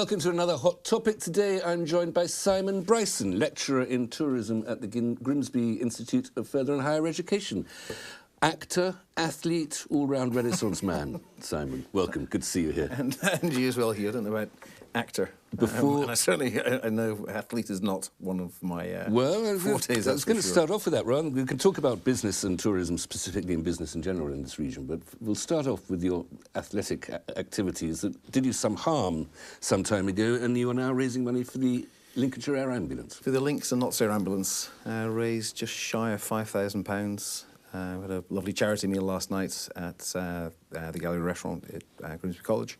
Welcome to another Hot Topic. Today I'm joined by Simon Bryson, lecturer in tourism at the Grimsby Institute of Further and Higher Education. Actor, athlete, all-round Renaissance man. Simon, welcome. Good to see you here. And you as well, Hugh. I don't know about actor. Before... and I know athlete is not one of my fortes. I was going to start off with that, Ron. We can talk about business and tourism, specifically in business in general in this region, but we'll start off with your athletic activities that did you some harm some time ago, and you are now raising money for the Lincolnshire Air Ambulance. For the Lincs and Notts Air Ambulance, raised just shy of £5,000. We had a lovely charity meal last night at the Gallery Restaurant at Grimsby College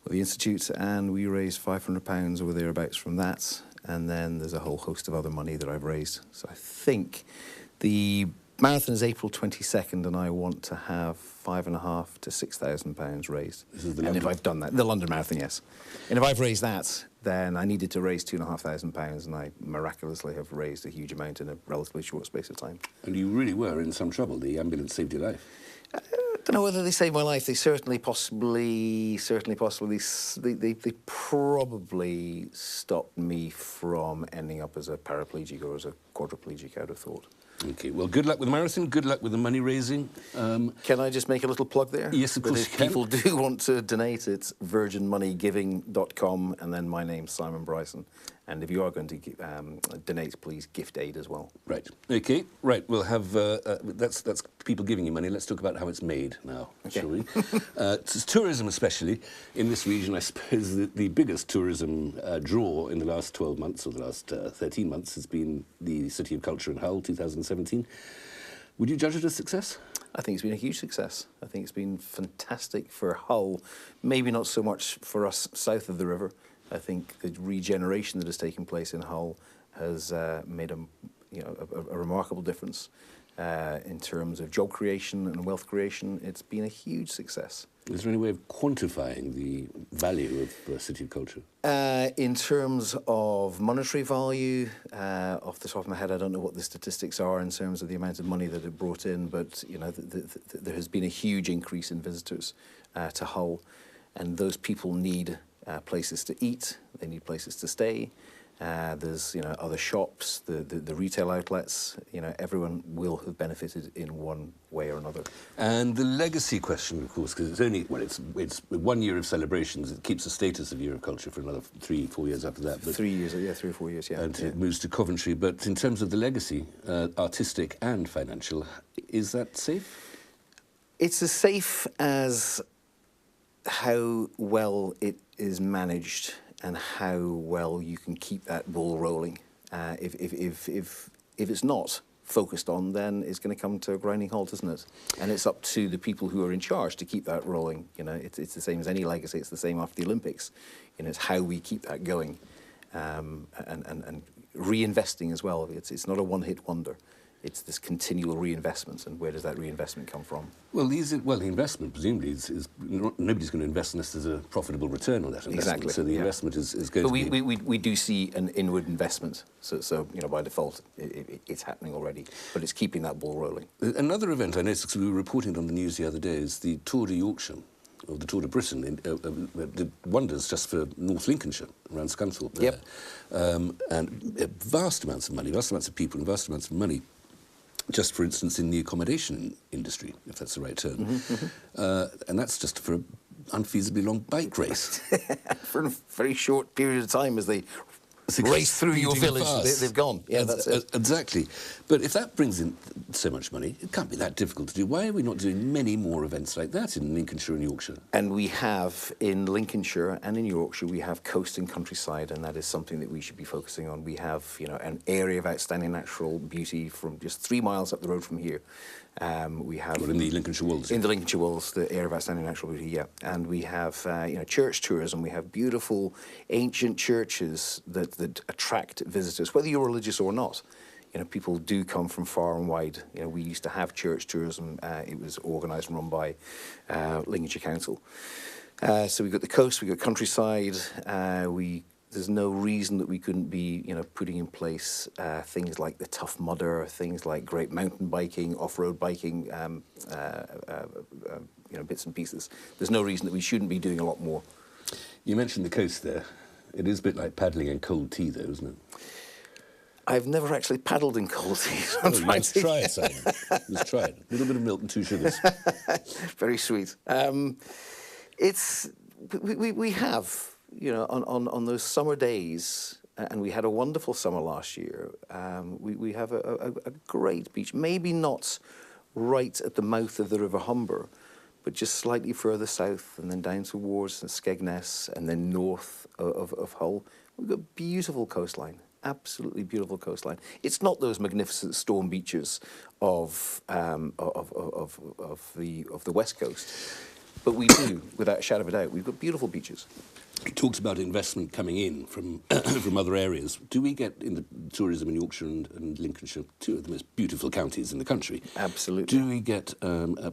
with the Institute, and we raised £500 or thereabouts from that. And then there's a whole host of other money that I've raised. So I think the marathon is April 22nd, and I want to have £5,500 to £6,000 raised. And if I've done that, the London Marathon, yes. And if I've raised that, then I needed to raise £2,500, and I miraculously have raised a huge amount in a relatively short space of time. And you really were in some trouble. The ambulance saved your life. I don't know whether they saved my life. They certainly probably stopped me from ending up as a paraplegic or as a quadriplegic, I would have thought. OK, well, good luck with the marathon, good luck with the money raising. Can I just make a little plug there? Yes, of course you can. If people do want to donate, it's virginmoneygiving.com, and then my name's Simon Bryson. And if you are going to donate, please gift aid as well. Right. OK. Right. We'll have that's people giving you money. Let's talk about how it's made now, okay. Shall we? It's tourism, especially in this region. I suppose the biggest tourism draw in the last 12 months or the last 13 months has been the City of Culture in Hull, 2017. Would you judge it a success? I think it's been a huge success. I think it's been fantastic for Hull. Maybe not so much for us south of the river. I think the regeneration that has taken place in Hull has made a remarkable difference in terms of job creation and wealth creation. It's been a huge success. Is there any way of quantifying the value of City of Culture? In terms of monetary value, off the top of my head, I don't know what the statistics are in terms of the amount of money that it brought in, but you know, there has been a huge increase in visitors to Hull, and those people need places to eat, they need places to stay. There's other shops, the retail outlets. Everyone will have benefited in one way or another. And the legacy question, of course, because it's 1 year of celebrations. It keeps the status of Year of Culture for another 3-4 years after that. But 3 years, yeah, 3 or 4 years, yeah. And it moves to Coventry. But in terms of the legacy, artistic and financial, is that safe? It's as safe as how well it is managed and how well you can keep that ball rolling. If it's not focused on, then it's going to come to a grinding halt, isn't it? And it's up to the people who are in charge to keep that rolling. It's the same as any legacy. It's the same after the Olympics. It's how we keep that going, and reinvesting as well. It's not a one-hit wonder. It's this continual reinvestment, and where does that reinvestment come from? Well, the investment presumably is nobody's going to invest unless there's a profitable return on that investment. Exactly. So the investment is going but to be... we do see an inward investment. So by default, it's happening already. But it's keeping that ball rolling. Another event I noticed, because we were reporting on the news the other day, is the Tour de Yorkshire, or the Tour de Britain, did wonders just for North Lincolnshire, around Scunthorpe there. Yep. And vast amounts of money, vast amounts of people, and vast amounts of money. Just, for instance, in the accommodation industry, if that's the right term. Mm-hmm, mm-hmm. And that's just for an unfeasibly long bike race. For a very short period of time as they race through your village, they've gone. Yeah, that's it. Exactly. But if that brings in so much money, it can't be that difficult to do. Why are we not doing many more events like that in Lincolnshire and Yorkshire? And we have, in Lincolnshire and in Yorkshire, we have coast and countryside, and that is something that we should be focusing on. We have, an area of outstanding natural beauty from just 3 miles up the road from here. We have... Well, in the Lincolnshire Wolds. In the Lincolnshire Wolds, the area of outstanding natural beauty, yeah. And we have, church tourism. We have beautiful ancient churches that attract visitors, whether you're religious or not. People do come from far and wide. We used to have church tourism. It was organised and run by Lincolnshire Council. So we've got the coast, we've got countryside. There's no reason that we couldn't be, putting in place things like the Tough Mudder, things like great mountain biking, off-road biking, bits and pieces. There's no reason that we shouldn't be doing a lot more. You mentioned the coast there. It is a bit like paddling in cold tea, though, isn't it? I've never actually paddled in cold tea. So I'm Oh, you trying must to- try it, Simon. Just try it. A little bit of milk and 2 sugars. Very sweet. We have, you know, on those summer days, and we had a wonderful summer last year. We have a great beach, maybe not right at the mouth of the River Humber, but just slightly further south, and then down towards Skegness, and then north of Hull. We've got beautiful coastline. Absolutely beautiful coastline. It's not those magnificent stone beaches of the west coast, but we do, without a shadow of a doubt, we've got beautiful beaches. You talked about investment coming in from from other areas. Do we get in the tourism in Yorkshire and Lincolnshire, 2 of the most beautiful counties in the country? Absolutely. Do we get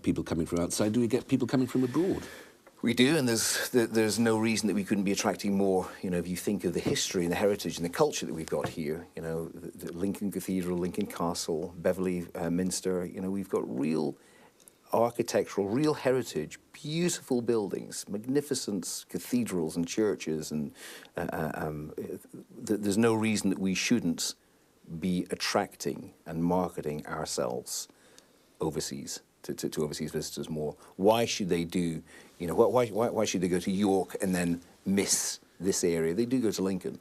people coming from outside? Do we get people coming from abroad? We do, and there's no reason that we couldn't be attracting more. You know, if you think of the history and the heritage and the culture that we've got here, you know, the Lincoln Cathedral, Lincoln Castle, Beverley Minster, you know, we've got real architectural, real heritage, beautiful buildings, magnificent cathedrals and churches, and there's no reason that we shouldn't be attracting and marketing ourselves overseas to overseas visitors more. Why should they do, you know, why should they go to York and then miss this area? They do go to Lincoln.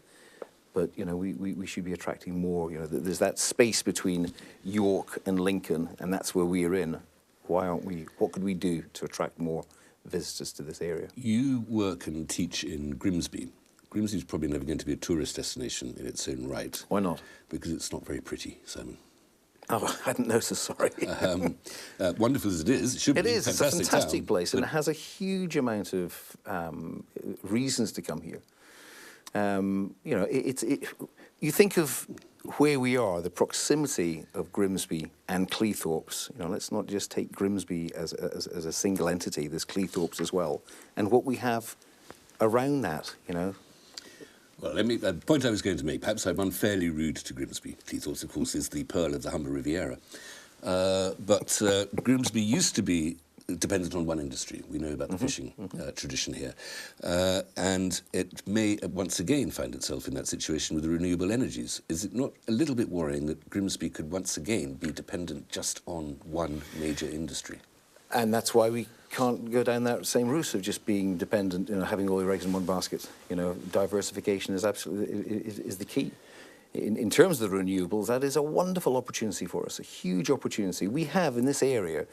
But, you know, we should be attracting more. You know, there's that space between York and Lincoln, and that's where we are in. Why aren't we? What could we do to attract more visitors to this area? You work and teach in Grimsby. Grimsby is probably never going to be a tourist destination in its own right. Why not? Because it's not very pretty, Simon. Oh, I hadn't noticed, sorry. Wonderful as it is, it should It be is. a It's a fantastic town, place, and but it has a huge amount of reasons to come here. You know, you think of where we are, the proximity of Grimsby and Cleethorpes. You know, let's not just take Grimsby as a single entity. There's Cleethorpes as well, and what we have around that. You know. Well, the point I was going to make, perhaps I'm unfairly rude to Grimsby. Cleethorpes, of course, is the pearl of the Humber Riviera. But Grimsby used to be dependent on one industry. We know about the fishing tradition here. And it may once again find itself in that situation with the renewable energies. Is it not a little bit worrying that Grimsby could once again be dependent just on one major industry? And that's why we can't go down that same route of just being dependent, you know, having all your eggs in one basket. You know, diversification is absolutely is the key. In terms of the renewables, that is a wonderful opportunity for us, a huge opportunity. We have in this area,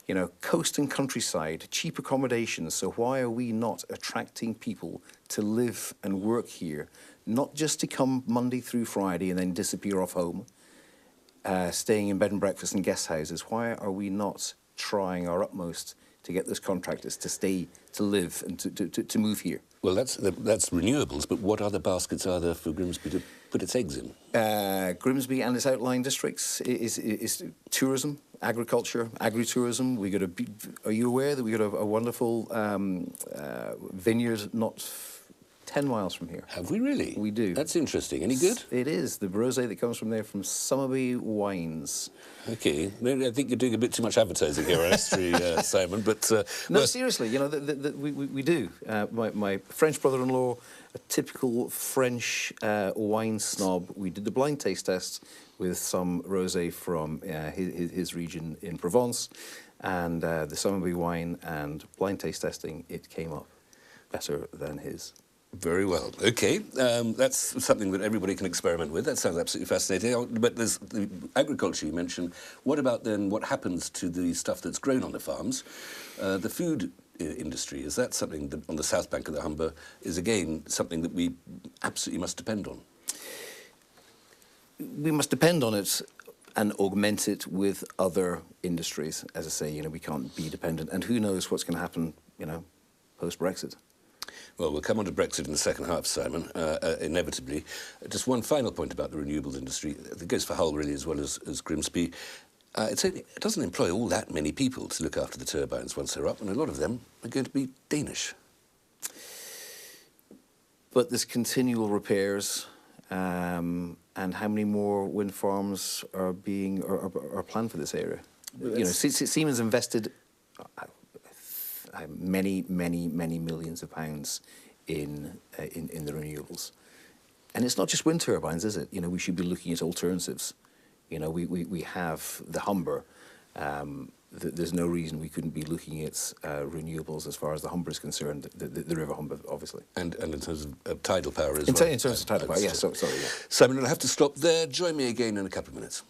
you know, coast and countryside, cheap accommodations. So why are we not attracting people to live and work here, not just to come Monday through Friday and then disappear off home, staying in bed and breakfast and guest houses? Why are we not trying our utmost to get those contractors to stay, to live, and to move here? Well, that's renewables, but what other baskets are there for Grimsby to put its eggs in? Grimsby and its outlying districts is tourism, agriculture, agritourism. Are you aware that we got a wonderful vineyard not 10 miles from here? Have we really? We do. That's interesting. Any good? It is. The rosé that comes from there, from Somerby Wines. Okay. Maybe I think you're doing a bit too much advertising here, honestly, Simon, but... No, well, seriously, you know, we do. My French brother-in-law, a typical French wine snob, we did the blind taste test with some rosé from his region in Provence, and the Somerby wine, and blind taste testing, it came up better than his. Very well. Okay, that's something that everybody can experiment with. That sounds absolutely fascinating. But there's the agriculture you mentioned. What about then what happens to the stuff that's grown on the farms? The food industry, is that something that on the south bank of the Humber is again something that we absolutely must depend on? We must depend on it and augment it with other industries. As I say, you know, we can't be dependent. And who knows what's going to happen, you know, post-Brexit. Well, we'll come on to Brexit in the second half, Simon, inevitably. Just one final point about the renewables industry. It goes for Hull, really, as well as Grimsby. It doesn't employ all that many people to look after the turbines once they're up, and a lot of them are going to be Danish. But there's continual repairs, and how many more wind farms are planned for this area? You know, Siemens invested many millions of pounds in the renewables. And it's not just wind turbines, is it? You know, we should be looking at alternatives. You know, we have the Humber. There's no reason we couldn't be looking at renewables as far as the Humber is concerned, the River Humber, obviously. And in terms of tidal power as well. In terms of tidal power, yes, sorry, yeah. Simon, I'll have to stop there. Join me again in a couple of minutes.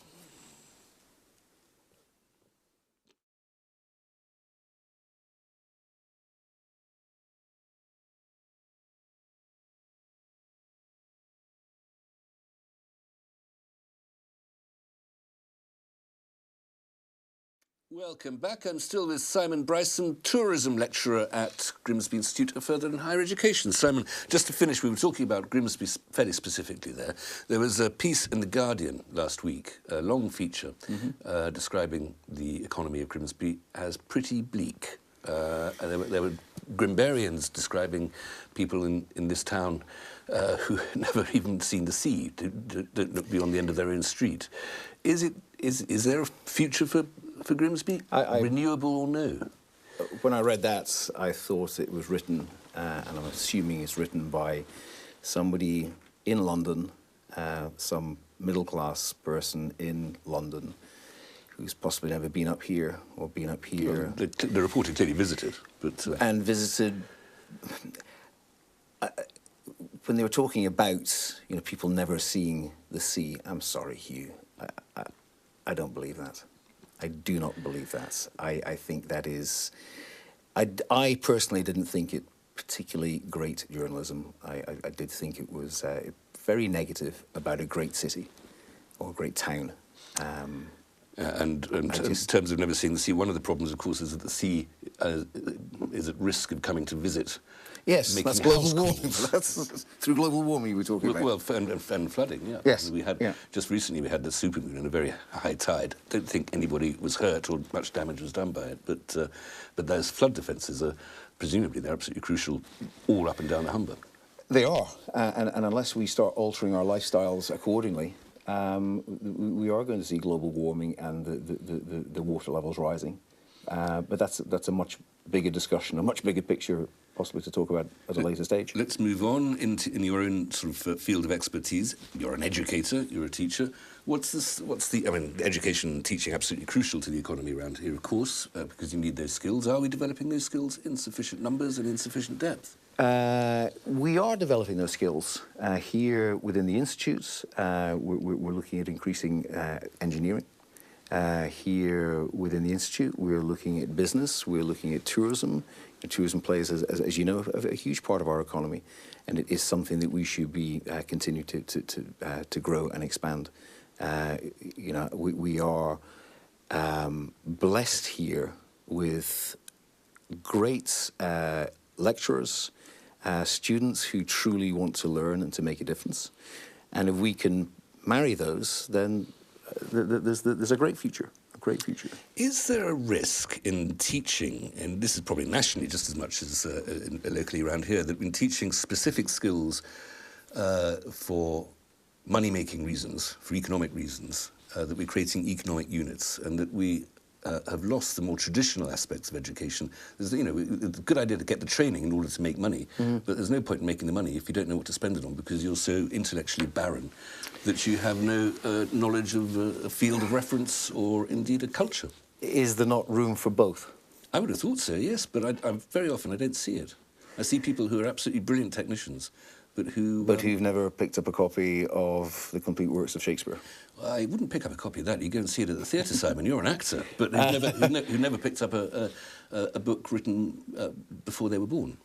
Welcome back. I'm still with Simon Bryson, tourism lecturer at Grimsby Institute of Further and Higher Education. Simon, just to finish, we were talking about Grimsby fairly specifically there. There was a piece in The Guardian last week, a long feature, describing the economy of Grimsby as pretty bleak. And there were Grimbarians describing people in this town who never even seen the sea, don't look beyond the end of their own street. Is there a future for Grimsby, renewable or no? When I read that, I thought it was written, and I'm assuming it's written by somebody in London, some middle-class person in London, who's possibly never been up here or been up here. Well, the reporter clearly visited, but and visited. When they were talking about, you know, people never seeing the sea, I'm sorry, Hugh, I don't believe that. I do not believe that. I think that is... I personally didn't think it particularly great journalism. I did think it was very negative about a great city or a great town. And in terms of never seeing the sea, one of the problems, of course, is that the sea is at risk of coming to visit. Yes, that's global warming. That's through global warming we're talking about. Well, and flooding, yeah. Yes. We had, just recently we had the supermoon and a very high tide. I don't think anybody was hurt or much damage was done by it, but those flood defences are, presumably, they're absolutely crucial all up and down the Humber. They are, and unless we start altering our lifestyles accordingly, we are going to see global warming and the water levels rising. But that's a much bigger discussion, a much bigger picture, possibly to talk about at a later stage. Let's move on in your own sort of field of expertise. You're an educator, you're a teacher. I mean, education and teaching absolutely crucial to the economy around here, of course, because you need those skills. Are we developing those skills in sufficient numbers and in sufficient depth? We are developing those skills. Here within the institutes, we're looking at increasing engineering. Here within the Institute, we're looking at business, we're looking at tourism. And tourism plays, as you know, a huge part of our economy, and it is something that we should be continue to grow and expand. You know, we are blessed here with great lecturers, students who truly want to learn and to make a difference. And if we can marry those, then there's a great future, a great future. Is there a risk in teaching, and this is probably nationally just as much as locally around here, that in teaching specific skills for money-making reasons, for economic reasons, that we're creating economic units, and that we have lost the more traditional aspects of education? There's, you know, it's a good idea to get the training in order to make money, but there's no point in making the money if you don't know what to spend it on, because you're so intellectually barren that you have no knowledge of a field of reference or indeed a culture. Is there not room for both? I would have thought so, yes, but very often I don't see it. I see people who are absolutely brilliant technicians, but who've never picked up a copy of the complete works of Shakespeare. I wouldn't pick up a copy of that. You go and see it at the theatre, Simon. You're an actor, but who never picked up a book written before they were born.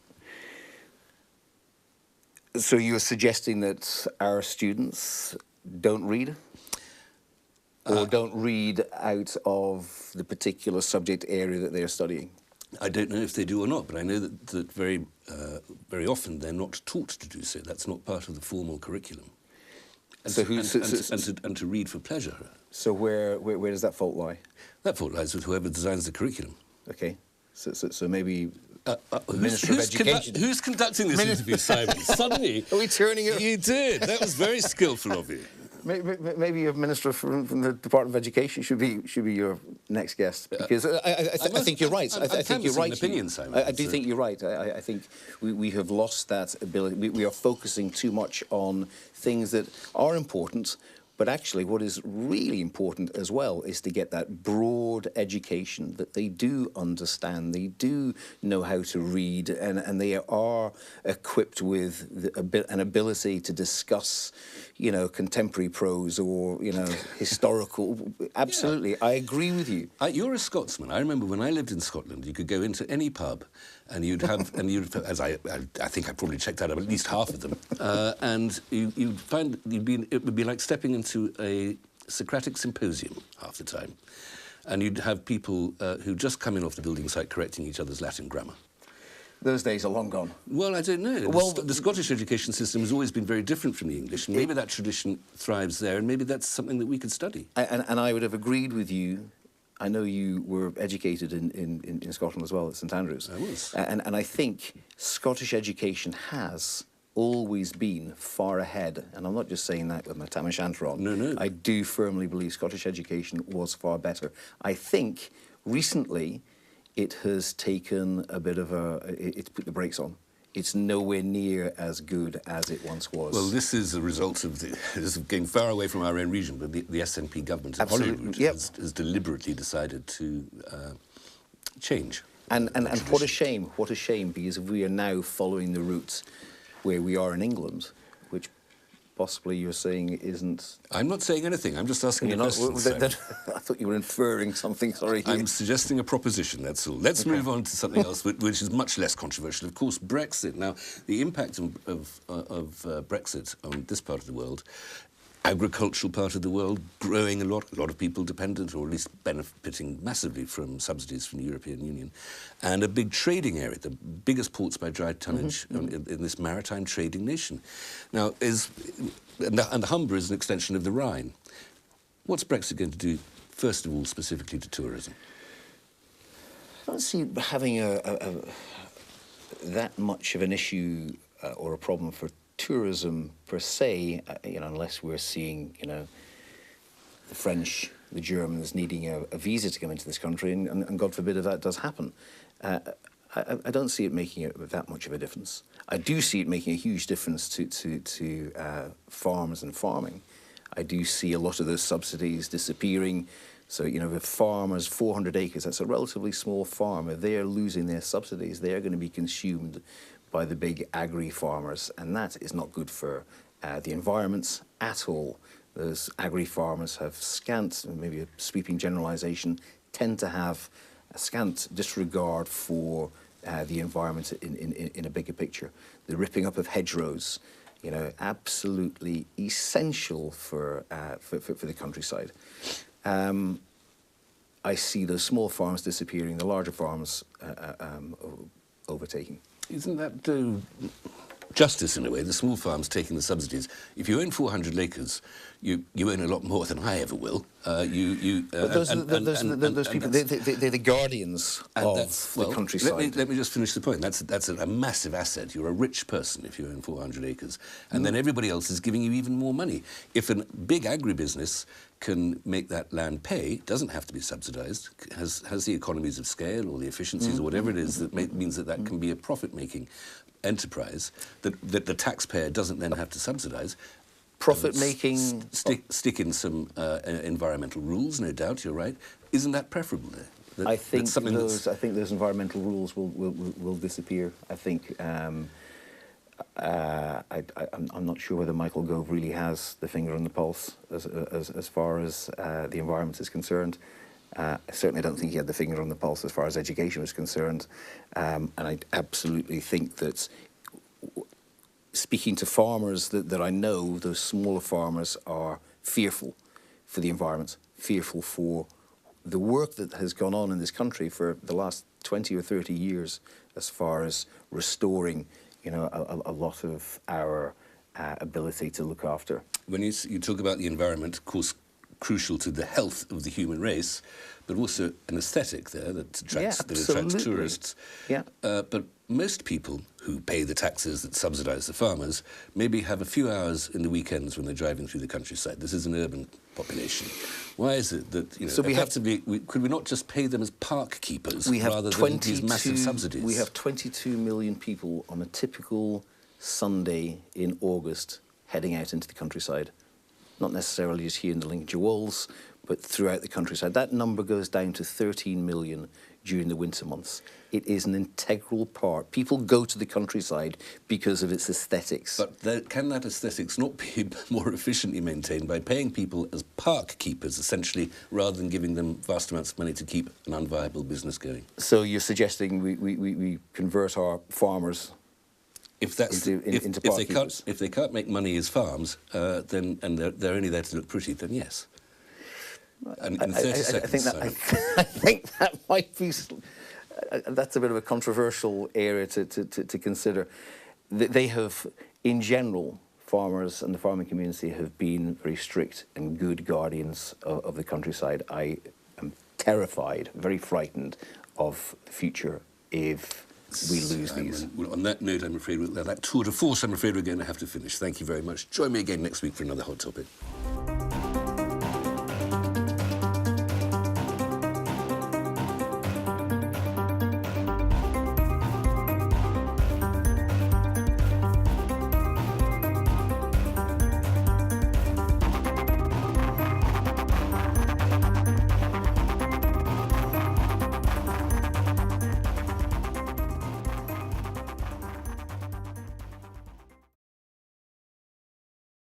So you're suggesting that our students don't read? Or don't read out of the particular subject area that they're studying? I don't know if they do or not, but I know that very often they're not taught to do so. That's not part of the formal curriculum. And, to read for pleasure. So where does that fault lie? That fault lies with whoever designs the curriculum. Okay. So maybe Minister of Education. Who's conducting this interview, Simon? Suddenly. Are we turning it? You did. That was very skillful of you. Maybe your minister from the Department of Education should be your next guest, because I think you're right. I think you're right. Opinion, Simon. I do think you're right. I think we have lost that ability. We are focusing too much on things that are important. But actually, what is really important as well is to get that broad education, that they do understand, they do know how to read, and they are equipped with an ability to discuss, contemporary prose or, historical. Absolutely, yeah. I agree with you. You're a Scotsman. I remember when I lived in Scotland, you could go into any pub, and you'd have, as I think I probably checked out at least half of them, and you'd find it would be like stepping into a Socratic symposium half the time, and you'd have people who'd just come in off the building site correcting each other's Latin grammar. Those days are long gone. Well, I don't know. Well, the Scottish education system has always been very different from the English, and maybe that tradition thrives there, and maybe that's something that we could study. And I would have agreed with you. I know you were educated in Scotland as well, at St Andrews. I was. And I think Scottish education has always been far ahead. And I'm not just saying that with my tam o' shanter on. No. I do firmly believe Scottish education was far better. I think recently it has taken a bit of it's put the brakes on. It's nowhere near as good as it once was. Well, this is a result of getting far away from our own region, but the SNP government of Holyrood has deliberately decided to change. And what a shame, because we are now following the route where we are in England, which possibly you're saying isn't... I'm not saying anything, I'm just asking a question. I thought you were inferring something, sorry. I'm suggesting a proposition, that's all. Let's move on to something else which is much less controversial. Of course, Brexit. Now, the impact of Brexit on this part of the world, agricultural part of the world, growing a lot of people dependent or at least benefiting massively from subsidies from the European Union, and a big trading area, the biggest ports by dry tonnage in this maritime trading nation. Now, and Humber is an extension of the Rhine. What's Brexit going to do, first of all, specifically to tourism? I don't see having that much of an issue or a problem for tourism per se, unless we're seeing, the French, the Germans needing a visa to come into this country, and God forbid if that does happen. I don't see it making that much of a difference. I do see it making a huge difference to farmers and farming. I do see a lot of those subsidies disappearing. So, if farmers, 400 acres, that's a relatively small farm. If they're losing their subsidies, they're going to be consumed by the big agri-farmers, and that is not good for the environments at all. Those agri-farmers have scant, maybe a sweeping generalisation, tend to have a scant disregard for the environment in a bigger picture. The ripping up of hedgerows, absolutely essential for the countryside. I see those small farms disappearing, the larger farms overtaking. Isn't that justice in a way? The small farms taking the subsidies. If you own 400 acres, you own a lot more than I ever will. Those people, they're the guardians of the countryside. Let me just finish the point. That's a massive asset. You're a rich person if you own 400 acres, and then everybody else is giving you even more money. If a big agribusiness can make that land pay, doesn't have to be subsidised, has the economies of scale or the efficiencies or whatever it is that means that can be a profit-making enterprise that the taxpayer doesn't then have to subsidise. Profit-making... Stick in some environmental rules, no doubt, you're right. Isn't that preferable there? I think those environmental rules will disappear. I think... I'm not sure whether Michael Gove really has the finger on the pulse as far as the environment is concerned. I certainly don't think he had the finger on the pulse as far as education was concerned. And I absolutely think that speaking to farmers that I know, those smaller farmers are fearful for the environment, fearful for the work that has gone on in this country for the last 20 or 30 years as far as restoring a lot of our ability to look after. When you talk about the environment, of course, crucial to the health of the human race, but also an aesthetic there that attracts, absolutely. tourists. Yeah. But most people who pay the taxes that subsidise the farmers maybe have a few hours in the weekends when they're driving through the countryside. This is an urban population. Why is it that, So we have- could we not just pay them as park keepers We have rather than these massive subsidies? We have 22 million people on a typical Sunday in August heading out into the countryside. Not necessarily just here in the Lincolnshire Wolds, but throughout the countryside. That number goes down to 13 million during the winter months. It is an integral part. People go to the countryside because of its aesthetics. But can that aesthetics not be more efficiently maintained by paying people as park keepers, essentially, rather than giving them vast amounts of money to keep an unviable business going? So you're suggesting we convert our farmers If that's into park keepers? if they can't make money as farms, then and they're only there to look pretty, then yes. And in 30 seconds, I think that might be. That's a bit of a controversial area to consider. They have, in general, farmers and the farming community have been very strict and good guardians of the countryside. I am terrified, very frightened of the future if we lose these. Well, on that note, I'm afraid that tour de force, I'm afraid we're going to have to finish. Thank you very much. Join me again next week for another hot topic.